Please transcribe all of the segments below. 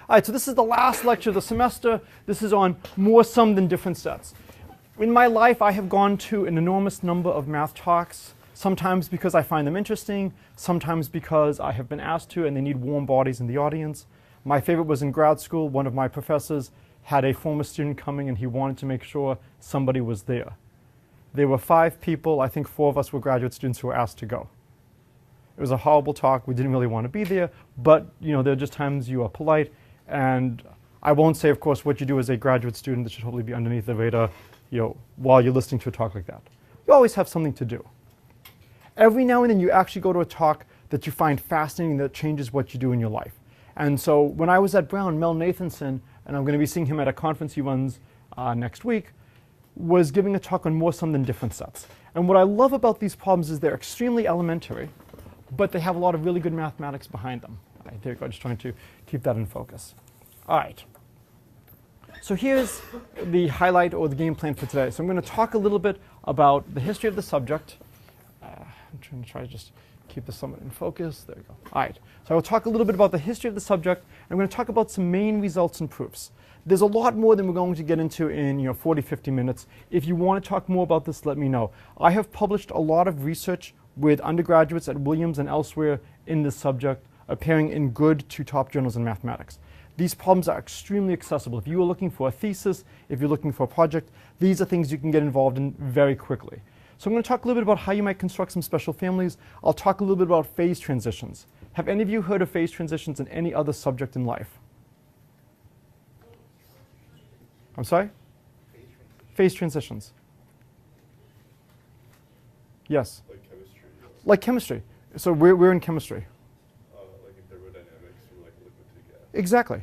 All right, so this is the last lecture of the semester. This is on more sum than different sets. In my life, I have gone to an enormous number of math talks, sometimes because I find them interesting, sometimes because I have been asked to and they need warm bodies in the audience. My favorite was in grad school. One of my professors had a former student coming and he wanted to make sure somebody was there. There were 5 people. I think 4 of us were graduate students who were asked to go. It was a horrible talk. We didn't really want to be there, but there are just times you are polite. And I won't say, of course, what you do as a graduate student. That should hopefully be underneath the radar, while you're listening to a talk like that. You always have something to do. Every now and then you actually go to a talk that you find fascinating that changes what you do in your life. And so when I was at Brown, Mel Nathanson, and I'm going to be seeing him at a conference he runs next week, was giving a talk on more sum than different sets. And what I love about these problems is they're extremely elementary, but they have a lot of really good mathematics behind them. There you go, just trying to keep that in focus. All right. So here's the highlight or the game plan for today. So I'm going to talk a little bit about the history of the subject. I'm trying to just keep this somewhat in focus. There we go. All right. So I will talk a little bit about the history of the subject. And I'm going to talk about some main results and proofs. There's a lot more than we're going to get into in 40, 50 minutes. If you want to talk more about this, let me know. I have published a lot of research with undergraduates at Williams and elsewhere in this subject, appearing in good to top journals in mathematics. These problems are extremely accessible. If you are looking for a thesis, if you're looking for a project, these are things you can get involved in very quickly. So I'm going to talk a little bit about how you might construct some special families. I'll talk a little bit about phase transitions. Have any of you heard of phase transitions in any other subject in life? I'm sorry? Phase transitions. Yes? Like chemistry? Like chemistry. So we're in chemistry. Like in thermodynamics from like liquid to gas. Exactly.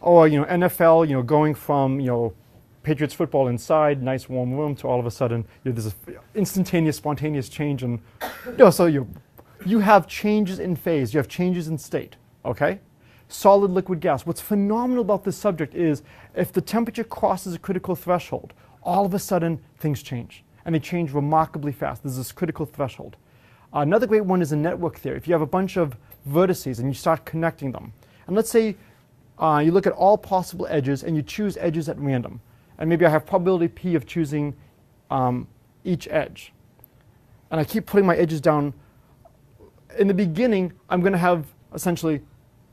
Or NFL, going from Patriots football inside, nice warm room, to all of a sudden there's this instantaneous, spontaneous change, and so you have changes in phase, you have changes in state. Okay. Solid, liquid, gas. What's phenomenal about this subject is if the temperature crosses a critical threshold, all of a sudden things change, and they change remarkably fast. There's this critical threshold. Another great one is in network theory. If you have a bunch of vertices and you start connecting them, and let's say you look at all possible edges and you choose edges at random, and maybe I have probability P of choosing each edge, and I keep putting my edges down. In the beginning, I'm going to have essentially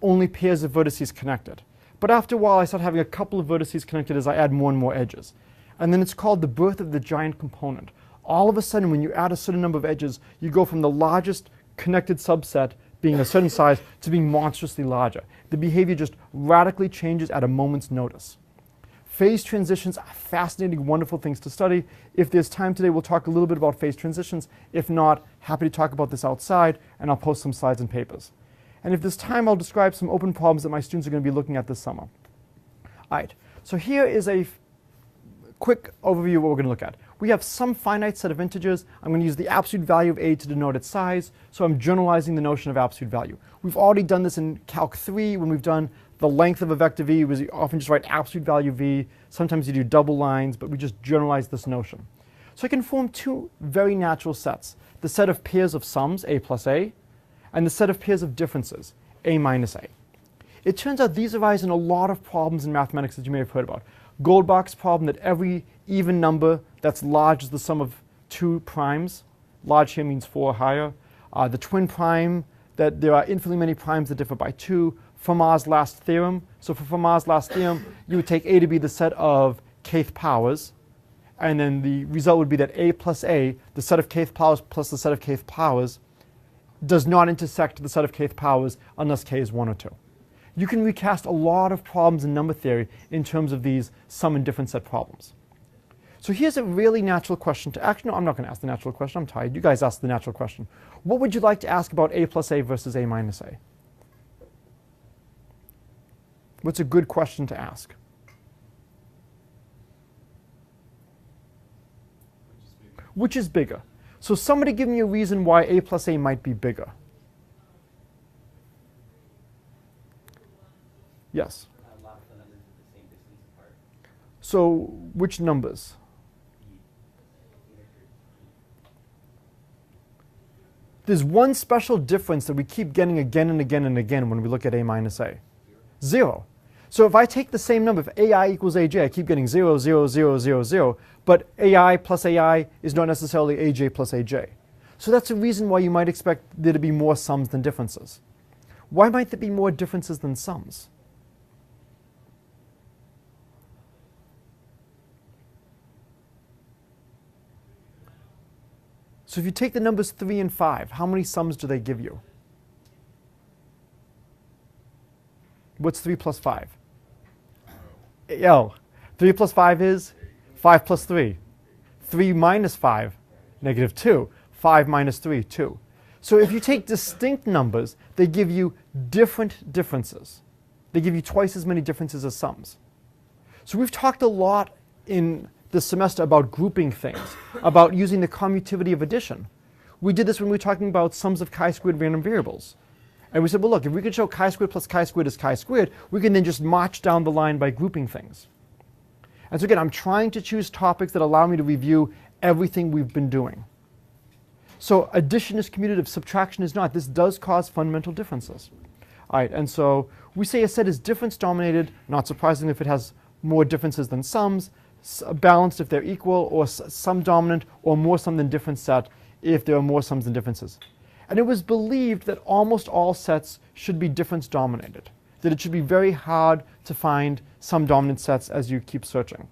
only pairs of vertices connected. But after a while, I start having a couple of vertices connected as I add more and more edges. And then it's called the birth of the giant component. All of a sudden, when you add a certain number of edges, you go from the largest connected subset being a certain size to being monstrously larger. The behavior just radically changes at a moment's notice. Phase transitions are fascinating, wonderful things to study. If there's time today, we'll talk a little bit about phase transitions. If not, happy to talk about this outside, and I'll post some slides and papers. And if there's time, I'll describe some open problems that my students are going to be looking at this summer. All right, so here is a quick overview of what we're going to look at. We have some finite set of integers. I'm going to use the absolute value of a to denote its size, so I'm generalizing the notion of absolute value. We've already done this in Calc 3 when we've done the length of a vector v. We often just write absolute value v. Sometimes you do double lines, but we just generalize this notion. So I can form 2 very natural sets, the set of pairs of sums, a plus a, and the set of pairs of differences, a minus a. It turns out these arise in a lot of problems in mathematics that you may have heard about. Goldbach's problem that every even number that's large is the sum of 2 primes. Large here means 4 or higher. The twin prime, that there are infinitely many primes that differ by 2. Fermat's last theorem. So for Fermat's last theorem, you would take a to be the set of kth powers, and then the result would be that a plus a, the set of kth powers plus the set of kth powers, does not intersect the set of kth powers unless k is 1 or 2. You can recast a lot of problems in number theory in terms of these sum and different set problems. So here's a really natural question to actually, no, I'm not going to ask the natural question. I'm tired. You guys ask the natural question. What would you like to ask about a plus a versus a minus a? What's a good question to ask? Which is bigger? So somebody give me a reason why a plus a might be bigger. Yes? A lot of the numbers are the same distance apart. So which numbers? There's one special difference that we keep getting again and again and again when we look at a minus a. 0. So if I take the same number, if AI equals AJ, I keep getting 0, 0, 0, 0, 0, but AI plus AI is not necessarily AJ plus AJ. So that's a reason why you might expect there to be more sums than differences. Why might there be more differences than sums? So if you take the numbers 3 and 5, how many sums do they give you? What's 3 plus 5? Oh, 3 plus 5 is 5 plus 3. 3 minus 5, negative 2. 5 minus 3, 2. So if you take distinct numbers, they give you different differences. They give you twice as many differences as sums. So we've talked a lot in this semester about grouping things, about using the commutativity of addition. We did this when we were talking about sums of chi-squared random variables. And we said, well, look, if we could show chi-squared plus chi-squared is chi-squared, we can then just march down the line by grouping things. And so again, I'm trying to choose topics that allow me to review everything we've been doing. So addition is commutative, subtraction is not. This does cause fundamental differences. All right, and so we say a set is difference dominated, not surprisingly if it has more differences than sums, balanced if they're equal, or sum dominant, or more sum than difference set if there are more sums than differences. And it was believed that almost all sets should be difference dominated, that it should be very hard to find sum dominant sets as you keep searching.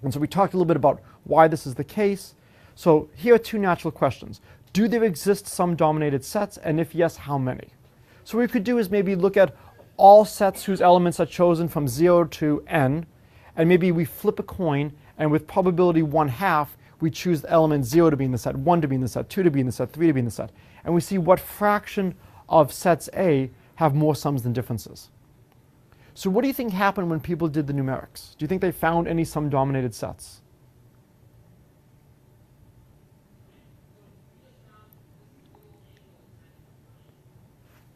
And so we talked a little bit about why this is the case. So here are two natural questions. Do there exist sum dominated sets, and if yes, how many? So what we could do is maybe look at all sets whose elements are chosen from 0 to n, and maybe we flip a coin, and with probability 1/2, we choose the element 0 to be in the set, 1 to be in the set, 2 to be in the set, 3 to be in the set. And we see what fraction of sets A have more sums than differences. So what do you think happened when people did the numerics? Do you think they found any sum-dominated sets?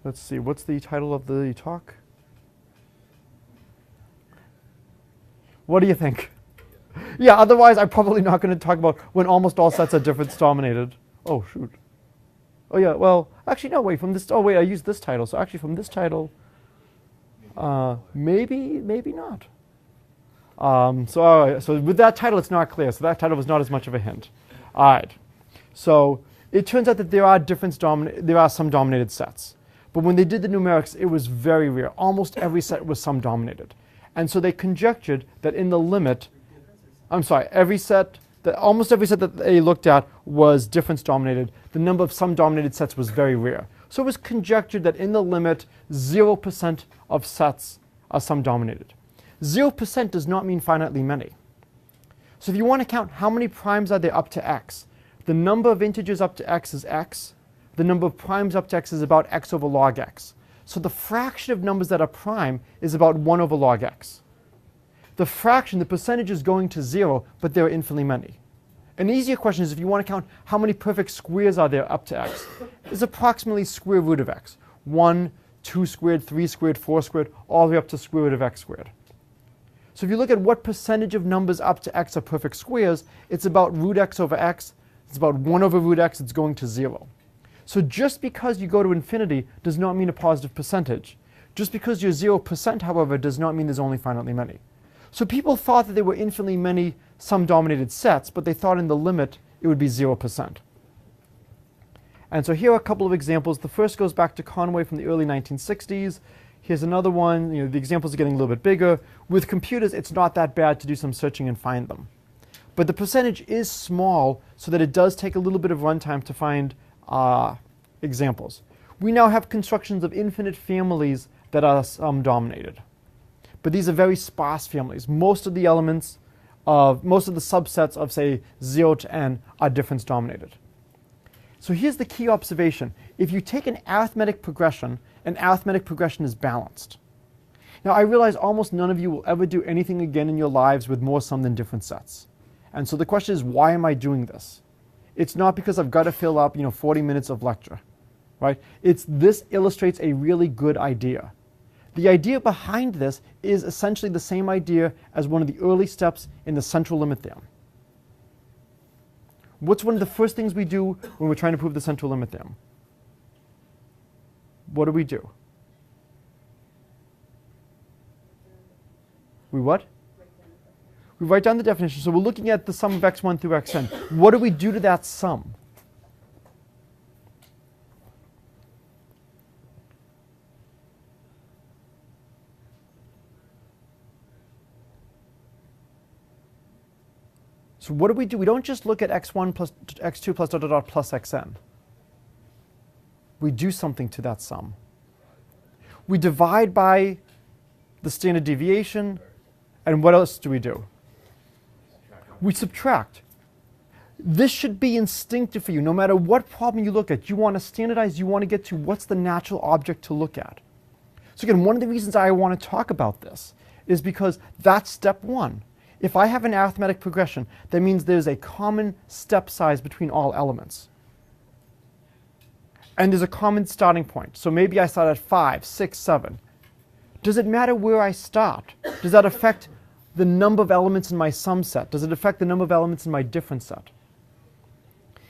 Let's see, what's the title of the talk? What do you think? Yeah, otherwise I'm probably not going to talk about when almost all sets are difference dominated. Oh, shoot. Oh, yeah, well, actually, no, wait, from this, oh, wait, I used this title. So actually from this title, maybe not. So, all right, so with that title, it's not clear. So that title was not as much of a hint. All right. So it turns out that there are some dominated sets. But when they did the numerics, it was very rare. Almost every set was sum dominated. And so they conjectured that in the limit, almost every set that they looked at was difference dominated. The number of sum dominated sets was very rare. So it was conjectured that in the limit, 0% of sets are sum dominated. 0% does not mean finitely many. So if you want to count how many primes are there up to x, the number of integers up to x is x. The number of primes up to x is about x over log x. So the fraction of numbers that are prime is about 1 over log x. The fraction, the percentage is going to 0, but there are infinitely many. An easier question is if you want to count how many perfect squares are there up to x, is approximately square root of x. 1, 2 squared, 3 squared, 4 squared, all the way up to square root of x squared. So if you look at what percentage of numbers up to x are perfect squares, it's about root x over x. It's about 1 over root x. It's going to 0. So just because you go to infinity does not mean a positive percentage. Just because you're 0%, however, does not mean there's only finitely many. So people thought that there were infinitely many sum-dominated sets, but they thought in the limit it would be 0%. And so here are a couple of examples. The first goes back to Conway from the early 1960s. Here's another one. The examples are getting a little bit bigger. With computers, it's not that bad to do some searching and find them. But the percentage is small, so that it does take a little bit of runtime to find examples. We now have constructions of infinite families that are sum-dominated. But these are very sparse families. Most of the subsets of, say, 0 to n are difference dominated. So here's the key observation. If you take an arithmetic progression is balanced. Now I realize almost none of you will ever do anything again in your lives with more sum than difference sets. And so the question is, why am I doing this? It's not because I've got to fill up 40 minutes of lecture, right? This illustrates a really good idea. The idea behind this is essentially the same idea as one of the early steps in the central limit theorem. What's one of the first things we do when we're trying to prove the central limit theorem? What do? We what? We write down the definition. So we're looking at the sum of x1 through xn. What do we do to that sum? So what do? We don't just look at x1 plus x2 plus dot dot dot plus xn. We do something to that sum. We divide by the standard deviation, and what else do? We subtract. This should be instinctive for you. No matter what problem you look at, you want to standardize, you want to get to what's the natural object to look at. So again, one of the reasons I want to talk about this is because that's step one. If I have an arithmetic progression, that means there's a common step size between all elements. And there's a common starting point. So maybe I start at 5, 6, 7. Does it matter where I start? Does that affect the number of elements in my sum set? Does it affect the number of elements in my difference set?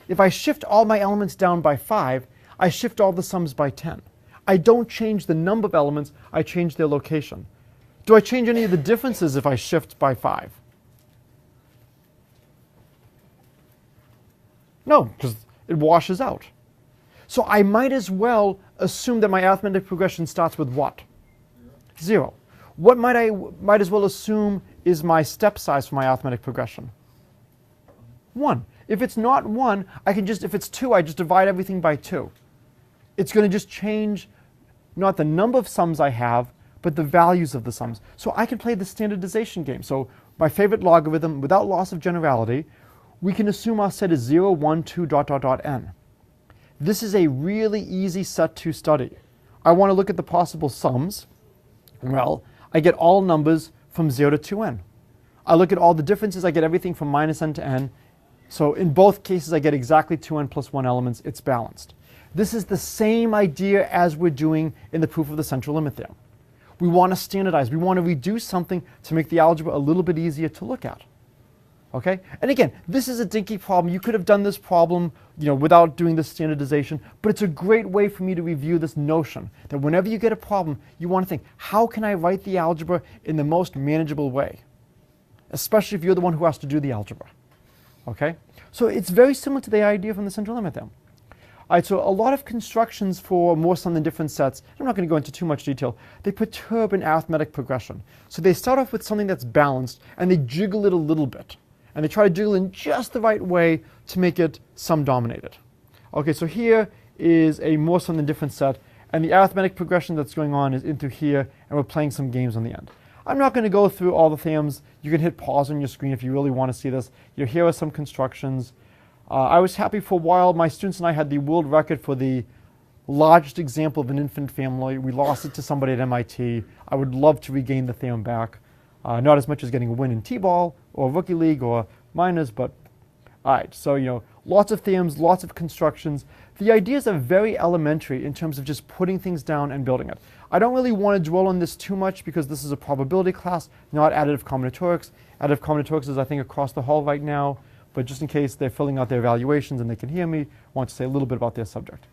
If I shift all my elements down by 5, I shift all the sums by 10. I don't change the number of elements, I change their location. Do I change any of the differences if I shift by 5? No, because it washes out. So I might as well assume that my arithmetic progression starts with what? 0. What might as well assume is my step size for my arithmetic progression? 1. If it's not 1, if it's 2, I just divide everything by 2. It's going to just change not the number of sums I have, but the values of the sums. So I can play the standardization game. So my favorite logarithm, without loss of generality, we can assume our set is 0, 1, 2, dot, dot, dot, n. This is a really easy set to study. I want to look at the possible sums. Well, I get all numbers from 0 to 2n. I look at all the differences. I get everything from minus n to n. So in both cases, I get exactly 2n plus 1 elements. It's balanced. This is the same idea as we're doing in the proof of the central limit theorem. We want to standardize. We want to reduce something to make the algebra a little bit easier to look at. Okay? And again, this is a dinky problem. You could have done this problem, without doing this standardization, but it's a great way for me to review this notion that whenever you get a problem, you want to think, how can I write the algebra in the most manageable way? Especially if you're the one who has to do the algebra. Okay? So it's very similar to the idea from the central limit theorem. All right, so a lot of constructions for more sum than difference sets, I'm not going to go into too much detail, they perturb an arithmetic progression. So they start off with something that's balanced, and they jiggle it a little bit. And they try to jiggle in just the right way to make it sum dominated. Okay, so here is a more sum than difference set, and the arithmetic progression that's going on is into here, and we're playing some games on the end. I'm not going to go through all the theorems. You can hit pause on your screen if you really want to see this. Here are some constructions. I was happy for a while. My students and I had the world record for the largest example of an infinite family. We lost it to somebody at MIT. I would love to regain the theorem back. Not as much as getting a win in T-ball or Rookie League or minors, but all right. So, lots of theorems, lots of constructions. The ideas are very elementary in terms of just putting things down and building it. I don't really want to dwell on this too much because this is a probability class, not additive combinatorics. Additive combinatorics is, I think, across the hall right now, but just in case they're filling out their evaluations and they can hear me, I want to say a little bit about their subject.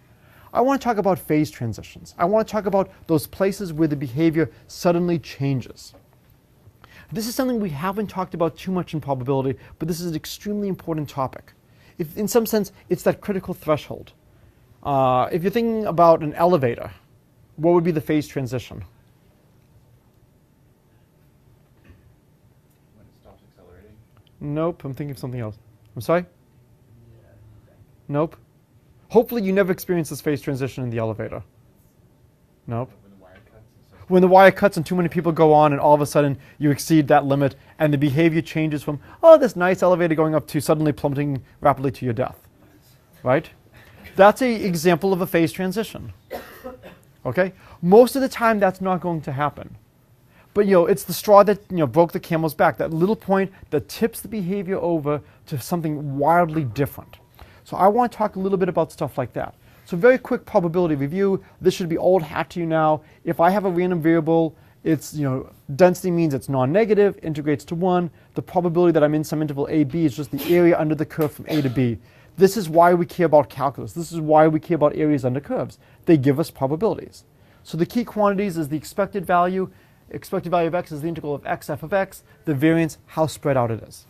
I want to talk about phase transitions. I want to talk about those places where the behavior suddenly changes. This is something we haven't talked about too much in probability, but this is an extremely important topic. In some sense, it's that critical threshold. If you're thinking about an elevator, what would be the phase transition? When it stops accelerating? Nope, I'm thinking of something else. I'm sorry? Nope. Hopefully you never experienced this phase transition in the elevator. Nope. When the wire cuts and too many people go on and all of a sudden you exceed that limit and the behavior changes from, oh, this nice elevator going up to suddenly plummeting rapidly to your death, right? That's an example of a phase transition, okay? Most of the time that's not going to happen. But it's the straw that broke the camel's back, that little point that tips the behavior over to something wildly different. So I want to talk a little bit about stuff like that. So very quick probability review. This should be old hat to you now. If I have a random variable, it's, density means it's non-negative, integrates to 1. The probability that I'm in some interval AB is just the area under the curve from A to B. This is why we care about calculus. This is why we care about areas under curves. They give us probabilities. So the key quantities is the expected value expected value of x is the integral of x f of x, the variance, how spread out it is.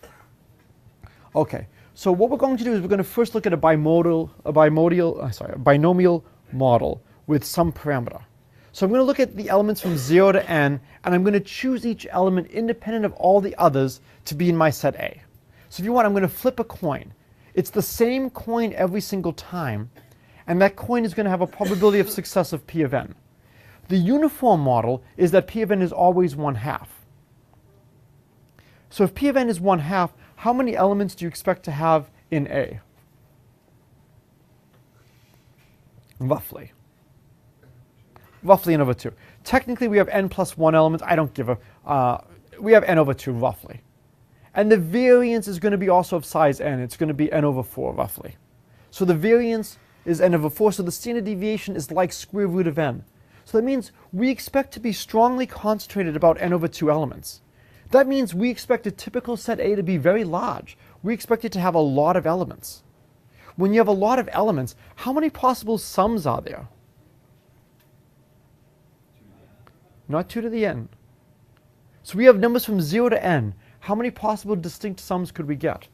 Okay, so what we're going to do is we're going to first look at a binomial model with some parameter. So I'm going to look at the elements from 0 to n, and I'm going to choose each element independent of all the others to be in my set A. So if you want, I'm going to flip a coin. It's the same coin every single time, and that coin is going to have a probability of success of p of n. The uniform model is that p of n is always 1/2. So if p of n is 1/2, how many elements do you expect to have in A? Roughly. Roughly n over 2. Technically, we have n plus 1 elements. I don't give a... we have n over 2, roughly. And the variance is going to be also of size n. It's going to be n over 4, roughly. So the variance is n over 4, so the standard deviation is like square root of n. So that means we expect to be strongly concentrated about n over 2 elements. That means we expect a typical set A to be very large. We expect it to have a lot of elements. When you have a lot of elements, how many possible sums are there? Not 2 to the n. So we have numbers from 0 to n. How many possible distinct sums could we get?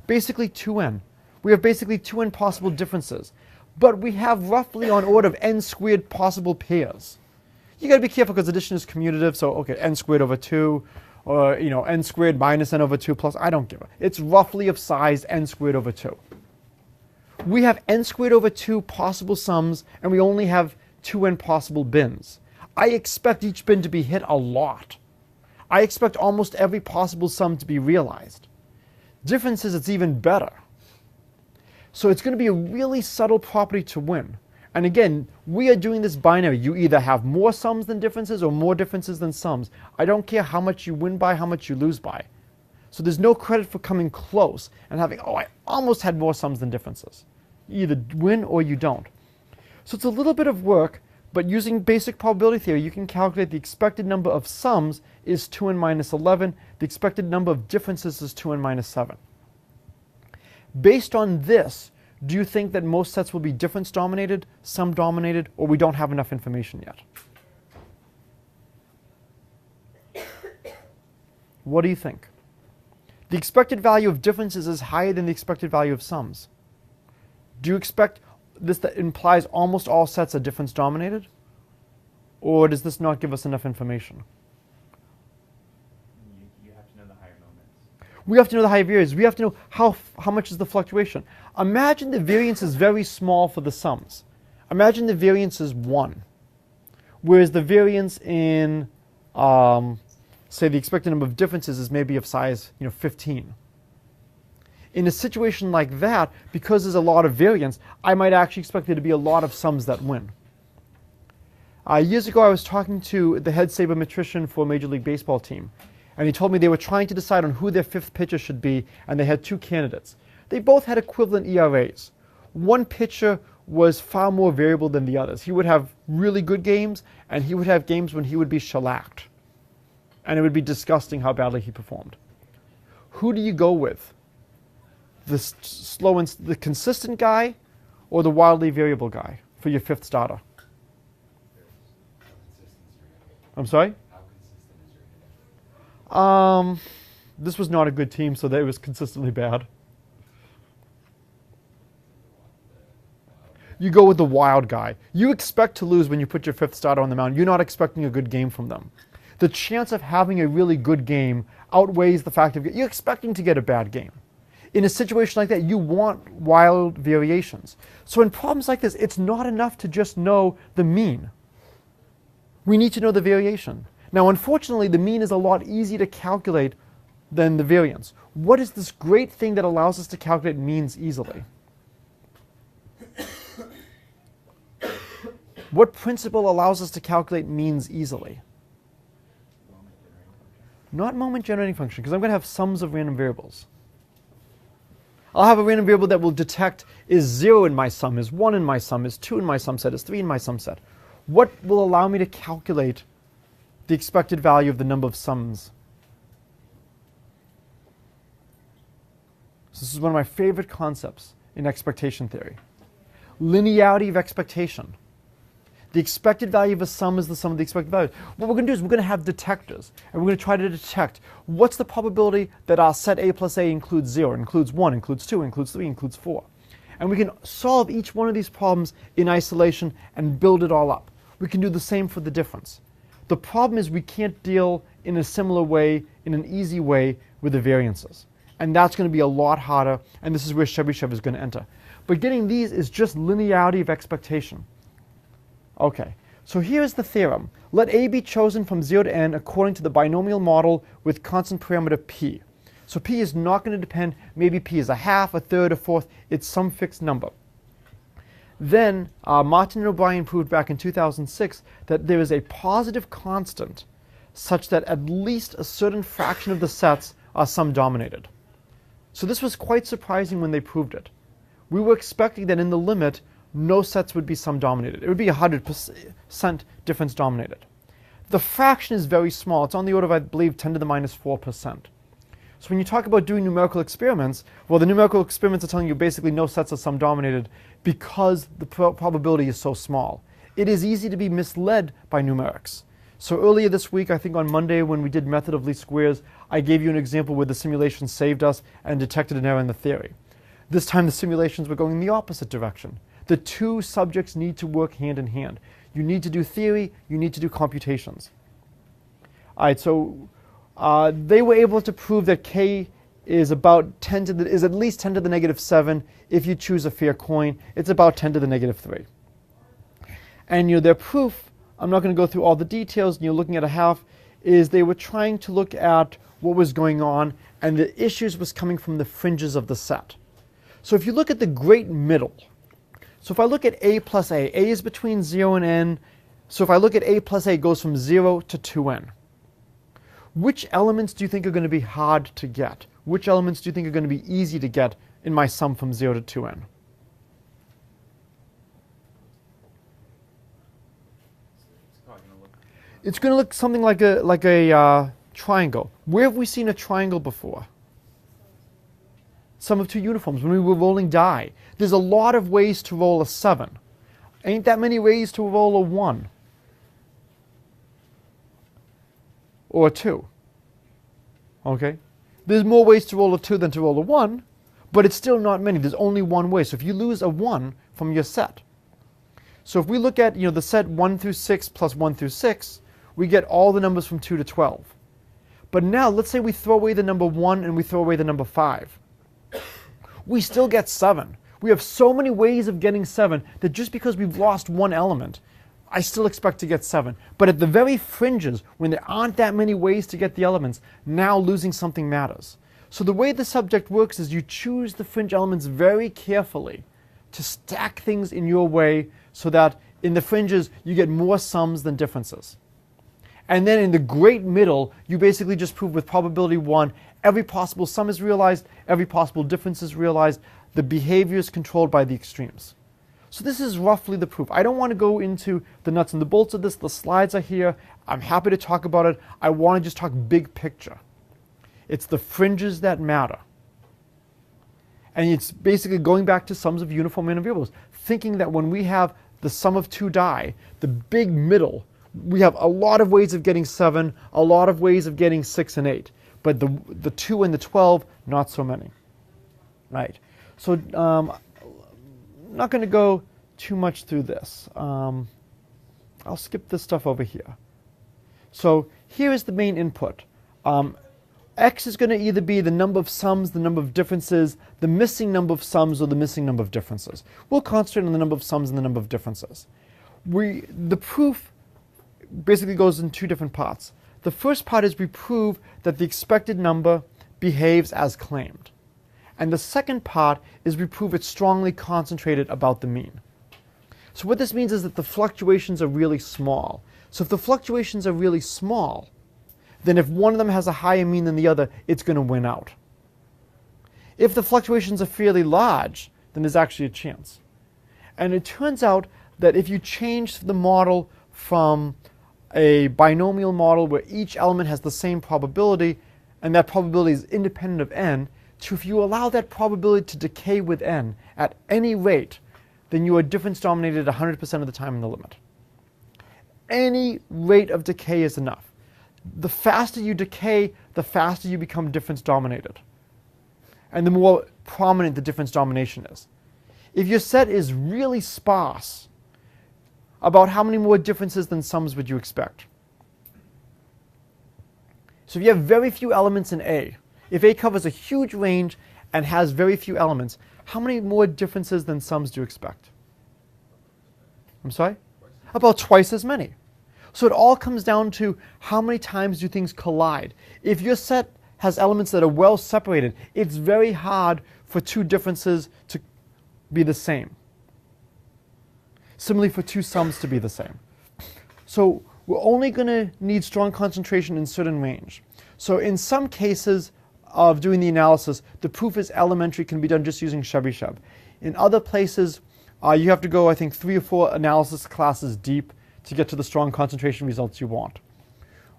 Basically 2n. We have basically 2n possible differences. But we have roughly on order of n squared possible pairs. You got to be careful because addition is commutative, so okay, n squared over 2, or n squared minus n over 2 plus, I don't give a. It's roughly of size n squared over 2. We have n squared over 2 possible sums, and we only have 2n possible bins. I expect each bin to be hit a lot. I expect almost every possible sum to be realized. Differences, it's even better. So it's going to be a really subtle property to win. And again, we are doing this binary. You either have more sums than differences or more differences than sums. I don't care how much you win by, how much you lose by. So there's no credit for coming close and having, oh, I almost had more sums than differences. You either win or you don't. So it's a little bit of work, but using basic probability theory, you can calculate the expected number of sums is 2n minus 11. The expected number of differences is 2n minus 7. Based on this, do you think that most sets will be difference dominated, sum dominated, or we don't have enough information yet? What do you think? The expected value of differences is higher than the expected value of sums. Do you expect this that implies almost all sets are difference dominated? Or does this not give us enough information? You have to know the higher moments. We have to know the higher variance. We have to know how much is the fluctuation. Imagine the variance is very small for the sums. Imagine the variance is 1. Whereas the variance in, say, the expected number of differences is maybe of size 15. In a situation like that, because there's a lot of variance, I might actually expect there to be a lot of sums that win. Years ago, I was talking to the head sabermetrician for a Major League Baseball team, and he told me they were trying to decide on who their 5th pitcher should be, and they had 2 candidates. They both had equivalent ERAs. One pitcher was far more variable than the others. He would have really good games, and he would have games when he would be shellacked. And it would be disgusting how badly he performed. Who do you go with? The slow and the consistent guy, or the wildly variable guy for your 5th starter? I'm sorry? How consistent is your hitting? This was not a good team, so that it was consistently bad. You go with the wild guy. You expect to lose when you put your 5th starter on the mound. You're not expecting a good game from them. The chance of having a really good game outweighs the fact of you're expecting to get a bad game. In a situation like that, you want wild variations. So in problems like this, it's not enough to just know the mean. We need to know the variation. Now, unfortunately, the mean is a lot easier to calculate than the variance. What is this great thing that allows us to calculate means easily? What principle allows us to calculate means easily? Not moment generating function, because I'm going to have sums of random variables. I'll have a random variable that will detect is 0 in my sum, is 1 in my sum, is 2 in my sum set, is 3 in my sum set. What will allow me to calculate the expected value of the number of sums? So this is one of my favorite concepts in expectation theory. Linearity of expectation. The expected value of a sum is the sum of the expected values. What we're going to do is we're going to have detectors, and we're going to try to detect what's the probability that our set A plus A includes 0, includes 1, includes 2, includes 3, includes 4. And we can solve each one of these problems in isolation and build it all up. We can do the same for the difference. The problem is we can't deal in a similar way, in an easy way, with the variances. And that's going to be a lot harder, and this is where Chebyshev is going to enter. But getting these is just linearity of expectation. Okay, so here's the theorem. Let A be chosen from 0 to n according to the binomial model with constant parameter p. So p is not going to depend, maybe p is a half, a third, a fourth, it's some fixed number. Then Martin and O'Brien proved back in 2006 that there is a positive constant such that at least a certain fraction of the sets are sum dominated. So this was quite surprising when they proved it. We were expecting that in the limit, no sets would be sum dominated. It would be 100% difference dominated. The fraction is very small. It's on the order of, I believe, 10 to the minus 4%. So when you talk about doing numerical experiments, well, the numerical experiments are telling you basically no sets are sum dominated because the probability is so small. It is easy to be misled by numerics. So earlier this week, I think on Monday when we did method of least squares, I gave you an example where the simulation saved us and detected an error in the theory. This time the simulations were going in the opposite direction. The two subjects need to work hand in hand. You need to do theory, you need to do computations. All right, so they were able to prove that k is about is at least 10 to the negative 7. If you choose a fair coin, it's about 10 to the negative 3. And their proof, I'm not going to go through all the details, and you're looking at a half, is they were trying to look at what was going on, and the issues was coming from the fringes of the set. So if you look at the great middle, so if I look at A plus A is between 0 and n. So if I look at A plus A, it goes from 0 to 2n. Which elements do you think are going to be hard to get? Which elements do you think are going to be easy to get in my sum from 0 to 2n? It's going to look something like a triangle. Where have we seen a triangle before? Sum of two uniforms, when we were rolling die. There's a lot of ways to roll a 7. Ain't that many ways to roll a 1. Or a 2. Okay? There's more ways to roll a 2 than to roll a 1, but it's still not many. There's only one way. So if you lose a 1 from your set. So if we look at the set 1 through 6 plus 1 through 6, we get all the numbers from 2 to 12. But now let's say we throw away the number 1 and we throw away the number 5. We still get 7. We have so many ways of getting 7 that just because we've lost one element, I still expect to get 7. But at the very fringes, when there aren't that many ways to get the elements, now losing something matters. So the way the subject works is you choose the fringe elements very carefully to stack things in your way so that in the fringes you get more sums than differences. And then in the great middle, you basically just prove with probability 1, every possible sum is realized, every possible difference is realized, the behavior is controlled by the extremes. So this is roughly the proof. I don't want to go into the nuts and the bolts of this. The slides are here. I'm happy to talk about it. I want to just talk big picture. It's the fringes that matter. And it's basically going back to sums of uniform random variables, thinking that when we have the sum of two die, the big middle, we have a lot of ways of getting 7, a lot of ways of getting 6 and 8. But the 2 and the 12, not so many. Right. So I'm not going to go too much through this. I'll skip this stuff over here. So here is the main input. X is going to either be the number of sums, the number of differences, the missing number of sums, or the missing number of differences. We'll concentrate on the number of sums and the number of differences. The proof basically goes in two different parts. The first part is we prove that the expected number behaves as claimed. And the second part is we prove it's strongly concentrated about the mean. So what this means is that the fluctuations are really small. So if the fluctuations are really small, then if one of them has a higher mean than the other, it's going to win out. If the fluctuations are fairly large, then there's actually a chance. And it turns out that if you change the model from a binomial model where each element has the same probability, and that probability is independent of n, to if you allow that probability to decay with n at any rate, then you are difference dominated 100% of the time in the limit. Any rate of decay is enough. The faster you decay, the faster you become difference dominated. And the more prominent the difference domination is. If your set is really sparse, about how many more differences than sums would you expect? So if you have very few elements in A, if A covers a huge range and has very few elements, how many more differences than sums do you expect? I'm sorry? About twice as many. So it all comes down to how many times do things collide. If your set has elements that are well separated, it's very hard for two differences to be the same. Similarly, for two sums to be the same. So we're only going to need strong concentration in certain range. So in some cases of doing the analysis, the proof is elementary, can be done just using Chebyshev. In other places, you have to go, I think, 3 or 4 analysis classes deep to get to the strong concentration results you want.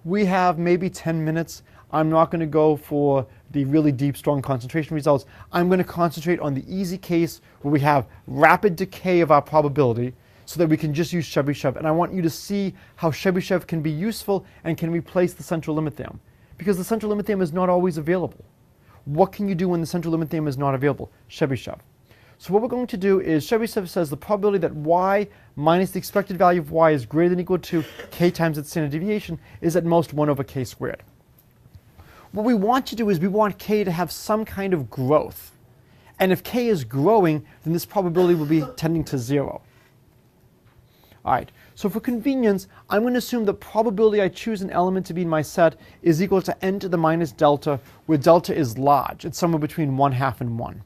We have maybe 10 minutes. I'm not going to go for the really deep, strong concentration results. I'm going to concentrate on the easy case where we have rapid decay of our probability so that we can just use Chebyshev. And I want you to see how Chebyshev can be useful and can replace the central limit theorem. Because the central limit theorem is not always available. What can you do when the central limit theorem is not available? Chebyshev. So what we're going to do is, Chebyshev says the probability that y minus the expected value of y is greater than or equal to k times its standard deviation is at most 1 over k squared. What we want to do is we want k to have some kind of growth. And if k is growing, then this probability will be tending to 0. All right, so for convenience, I'm going to assume the probability I choose an element to be in my set is equal to n to the minus delta, where delta is large. It's somewhere between 1/2 and 1.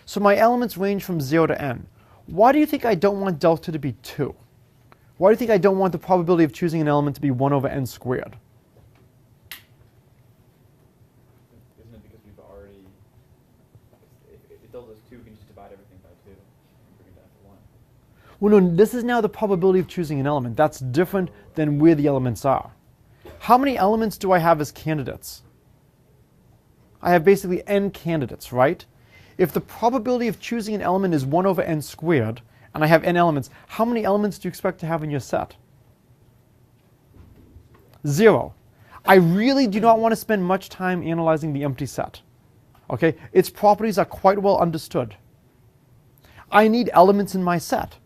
So my elements range from 0 to n. Why do you think I don't want delta to be 2? Why do you think I don't want the probability of choosing an element to be 1 over n squared? Isn't it because we've already, if delta's 2, we can just divide everything by 2 and bring it down to 1. Well, no, this is now the probability of choosing an element. That's different than where the elements are. How many elements do I have as candidates? I have basically n candidates, right? If the probability of choosing an element is 1 over n squared, and I have n elements, how many elements do you expect to have in your set? 0. I really do not want to spend much time analyzing the empty set. Okay? Its properties are quite well understood. I need elements in my set.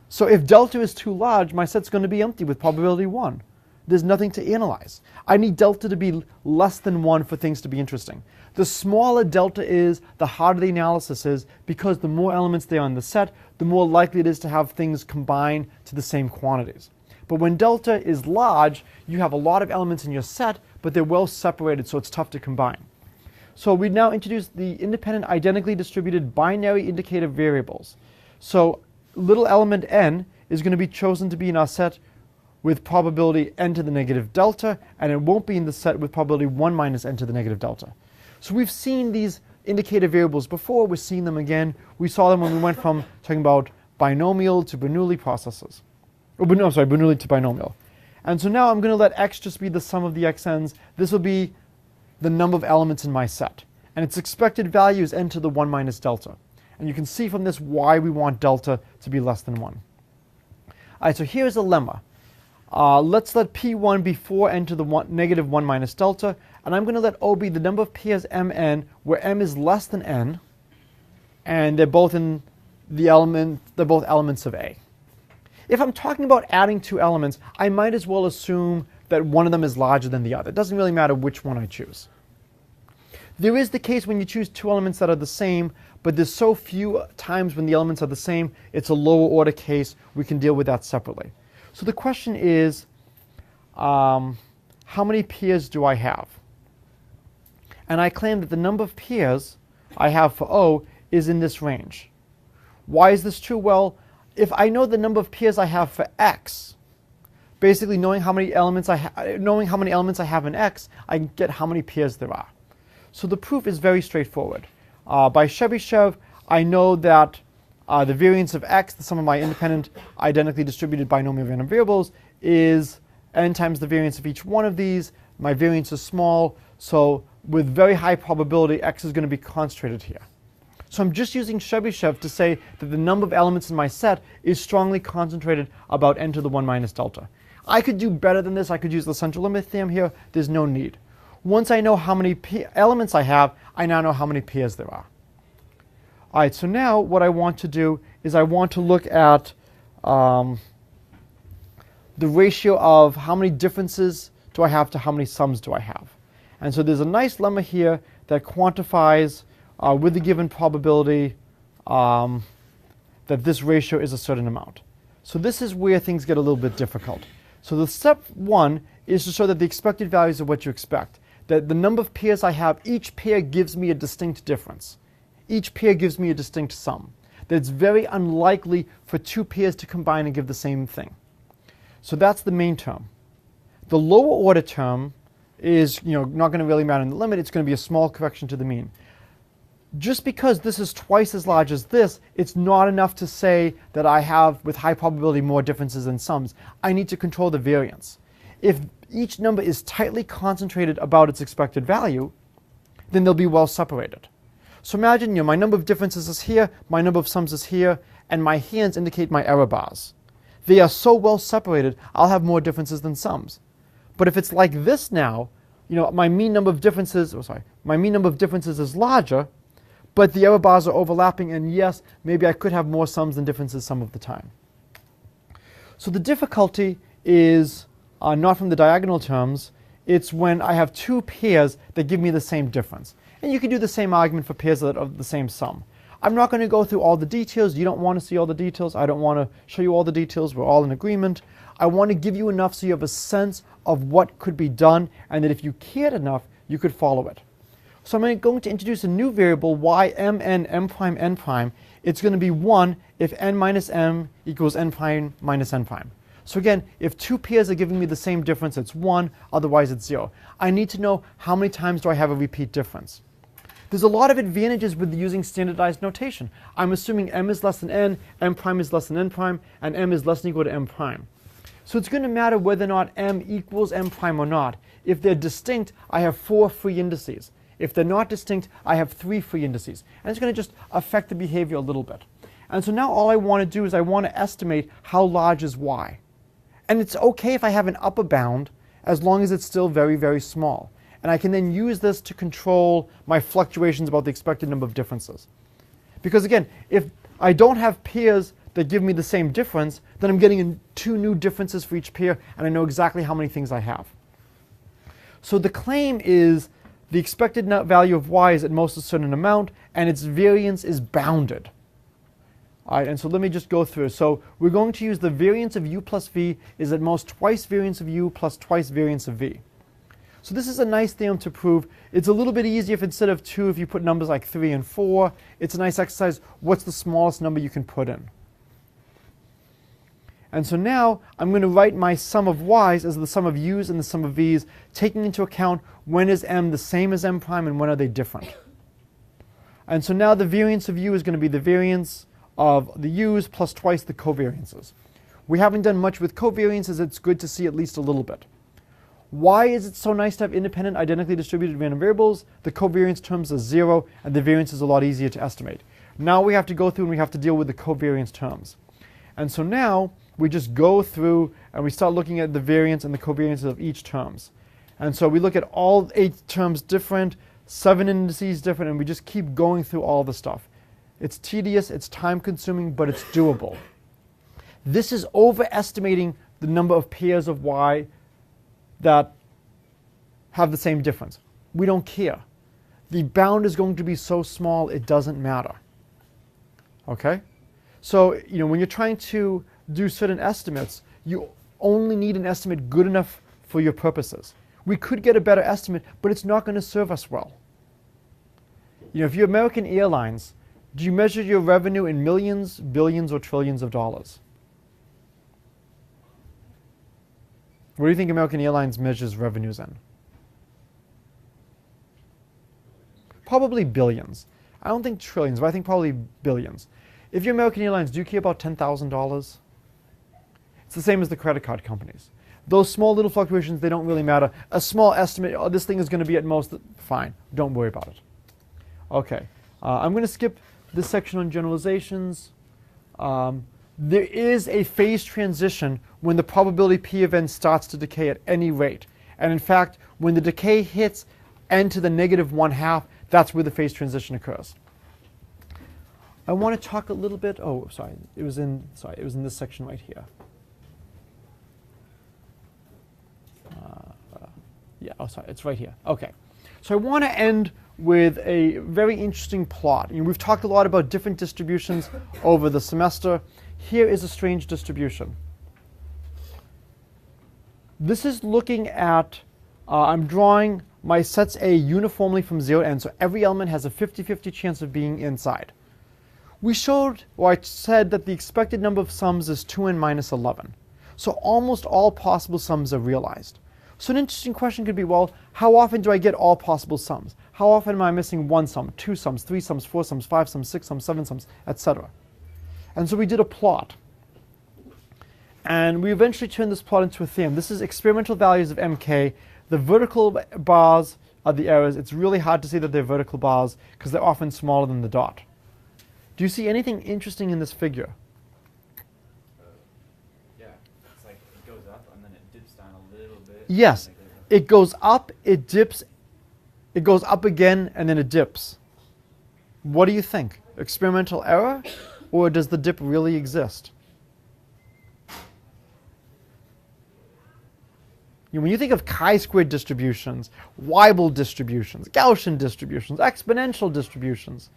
So if delta is too large, my set's going to be empty with probability 1. There's nothing to analyze. I need delta to be less than 1 for things to be interesting. The smaller delta is, the harder the analysis is, because the more elements there are in the set, the more likely it is to have things combine to the same quantities. But when delta is large, you have a lot of elements in your set, but they're well separated, so it's tough to combine. So we now introduce the independent identically distributed binary indicator variables. So little element n is going to be chosen to be in our set with probability n to the negative delta, and it won't be in the set with probability 1 minus n to the negative delta. So we've seen these indicator variables before, we're seeing them again. We saw them when we went from talking about binomial to Bernoulli processes. Oh, no, sorry, Bernoulli to binomial. And so now I'm going to let x just be the sum of the xn's. This will be the number of elements in my set. And its expected value is n to the 1 minus delta. And you can see from this why we want delta to be less than 1. All right, so here's a lemma. Let's let P1 be 4n to the negative 1 minus delta, and I'm going to let O be the number of pairs mn, where m is less than n, and they're both in the element, they're both elements of A. If I'm talking about adding two elements, I might as well assume that one of them is larger than the other. It doesn't really matter which one I choose. There is the case when you choose two elements that are the same, but there's so few times when the elements are the same, it's a lower order case. We can deal with that separately. So the question is, how many pairs do I have? And I claim that the number of pairs I have for O is in this range. Why is this true? Well, if I know the number of pairs I have for X, basically knowing how many elements I have in X, I can get how many pairs there are. So the proof is very straightforward. By Chebyshev, I know that the variance of X, the sum of my independent identically distributed binomial random variables, is n times the variance of each one of these. My variance is small, so with very high probability, X is going to be concentrated here. So I'm just using Chebyshev to say that the number of elements in my set is strongly concentrated about n to the 1 minus delta. I could do better than this. I could use the central limit theorem here. There's no need. Once I know how many elements I have, I now know how many pairs there are. All right, so now what I want to do is I want to look at the ratio of how many differences do I have to how many sums do I have. And so there's a nice lemma here that quantifies with the given probability that this ratio is a certain amount. So this is where things get a little bit difficult. So the step one is to show that the expected values are what you expect. That the number of pairs I have, each pair gives me a distinct difference. Each pair gives me a distinct sum. That it's very unlikely for two pairs to combine and give the same thing. So that's the main term. The lower order term is not going to really matter in the limit. It's going to be a small correction to the mean. Just because this is twice as large as this, it's not enough to say that I have, with high probability, more differences than sums. I need to control the variance. If each number is tightly concentrated about its expected value, then they'll be well separated. So imagine my number of differences is here, my number of sums is here, and my hands indicate my error bars. They are so well separated, I'll have more differences than sums. But if it's like this now, my mean number of differences, my mean number of differences is larger, but the error bars are overlapping, and yes, maybe I could have more sums than differences some of the time. So the difficulty is not from the diagonal terms, it's when I have two pairs that give me the same difference. And you can do the same argument for pairs that are of the same sum. I'm not going to go through all the details. You don't want to see all the details. I don't want to show you all the details. We're all in agreement. I want to give you enough so you have a sense of what could be done, and that if you cared enough, you could follow it. So I'm going to introduce a new variable, y m n m prime n prime. It's going to be 1 if n minus m equals n prime minus n prime. So again, if two pairs are giving me the same difference, it's 1, otherwise it's 0. I need to know how many times do I have a repeat difference. There's a lot of advantages with using standardized notation. I'm assuming m is less than n, m prime is less than n prime, and m is less than or equal to m prime. So it's going to matter whether or not m equals m prime or not. If they're distinct, I have 4 free indices. If they're not distinct, I have 3 free indices. And it's going to just affect the behavior a little bit. And so now all I want to do is I want to estimate how large is y. And it's okay if I have an upper bound as long as it's still very, very small. And I can then use this to control my fluctuations about the expected number of differences. Because again, if I don't have pairs that give me the same difference, then I'm getting 2 new differences for each pair, and I know exactly how many things I have. So the claim is the expected value of y is at most a certain amount, and its variance is bounded. All right, and so let me just go through. So we're going to use the variance of u plus v is at most twice variance of u plus twice variance of v. So this is a nice theorem to prove. It's a little bit easier if instead of 2, if you put numbers like 3 and 4. It's a nice exercise. What's the smallest number you can put in? And so now I'm going to write my sum of y's as the sum of u's and the sum of v's, taking into account when is m the same as m prime and when are they different. And so now the variance of u is going to be the variance of the u's plus twice the covariances. We haven't done much with covariances. It's good to see at least a little bit. Why is it so nice to have independent, identically distributed random variables? The covariance terms are 0, and the variance is a lot easier to estimate. Now we have to go through and we have to deal with the covariance terms. And so now we just go through and we start looking at the variance and the covariances of each terms. And so we look at all 8 terms different, 7 indices different, and we just keep going through all the stuff. It's tedious, it's time consuming, but it's doable. This is overestimating the number of pairs of y that have the same difference. We don't care. The bound is going to be so small it doesn't matter. Okay? So, when you're trying to do certain estimates, you only need an estimate good enough for your purposes. We could get a better estimate, but it's not going to serve us well. If you're American Airlines, do you measure your revenue in millions, billions, or trillions of dollars? What do you think American Airlines measures revenues in? Probably billions. I don't think trillions, but I think probably billions. If you're American Airlines, do you care about $10,000? It's the same as the credit card companies. Those small little fluctuations, they don't really matter. A small estimate, this thing is going to be at most, fine. Don't worry about it. Okay, I'm going to skip this section on generalizations. There is a phase transition when the probability P of n starts to decay at any rate. And in fact, when the decay hits n to the negative 1/2, that's where the phase transition occurs. I want to talk a little bit, oh, sorry, it was in this section right here. Yeah, oh, sorry, it's right here. Okay. So I want to end with a very interesting plot. We've talked a lot about different distributions over the semester. Here is a strange distribution. This is looking at, I'm drawing my sets A uniformly from 0 to n, so every element has a 50-50 chance of being inside. We showed, or I said, that the expected number of sums is 2n minus 11. So almost all possible sums are realized. So an interesting question could be, well, how often do I get all possible sums? How often am I missing one sum, two sums, three sums, four sums, five sums, six sums, seven sums, etc.? And so we did a plot. And we eventually turned this plot into a theorem. This is experimental values of mk. The vertical bars are the errors. It's really hard to see that they're vertical bars because they're often smaller than the dot. Do you see anything interesting in this figure? Yeah, it's like it goes up and then it dips down a little bit. Yes, it goes up, it dips, it goes up again, and then it dips. What do you think? Experimental error, or does the dip really exist? When you think of chi-squared distributions, Weibull distributions, Gaussian distributions, exponential distributions,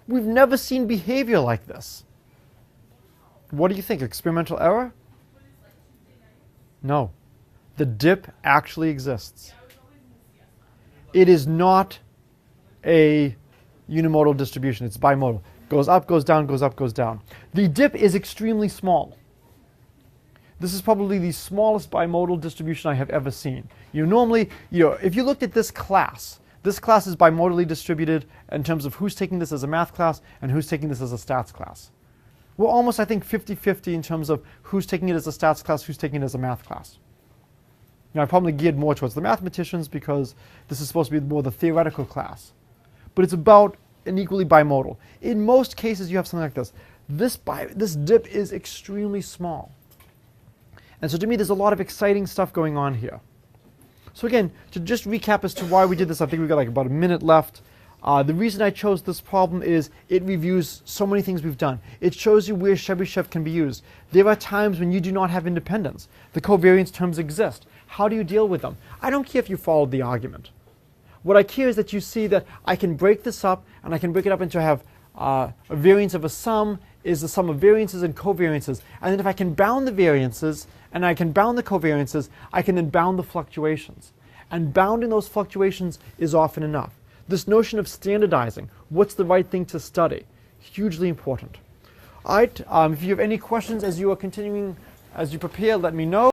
we've never seen behavior like this. What do you think? Experimental error? No. The dip actually exists. It is not a unimodal distribution. It's bimodal. Goes up, goes down, goes up, goes down. The dip is extremely small. This is probably the smallest bimodal distribution I have ever seen. Normally, if you looked at this class is bimodally distributed in terms of who's taking this as a math class and who's taking this as a stats class. We're almost, I think, 50-50 in terms of who's taking it as a stats class, who's taking it as a math class. I'm probably geared more towards the mathematicians because this is supposed to be more the theoretical class. But it's about an equally bimodal. In most cases, you have something like this. This dip is extremely small. And so to me, there's a lot of exciting stuff going on here. So again, to just recap as to why we did this, I think we've got like about a minute left. The reason I chose this problem is it reviews so many things we've done. It shows you where Chebyshev can be used. There are times when you do not have independence. The covariance terms exist. How do you deal with them? I don't care if you followed the argument. What I care is that you see that I can break this up, and I can break it up into have a variance of a sum is the sum of variances and covariances. And then if I can bound the variances and I can bound the covariances, I can then bound the fluctuations. And bounding those fluctuations is often enough. This notion of standardizing, what's the right thing to study, hugely important. All right, if you have any questions as you are continuing, as you prepare, let me know.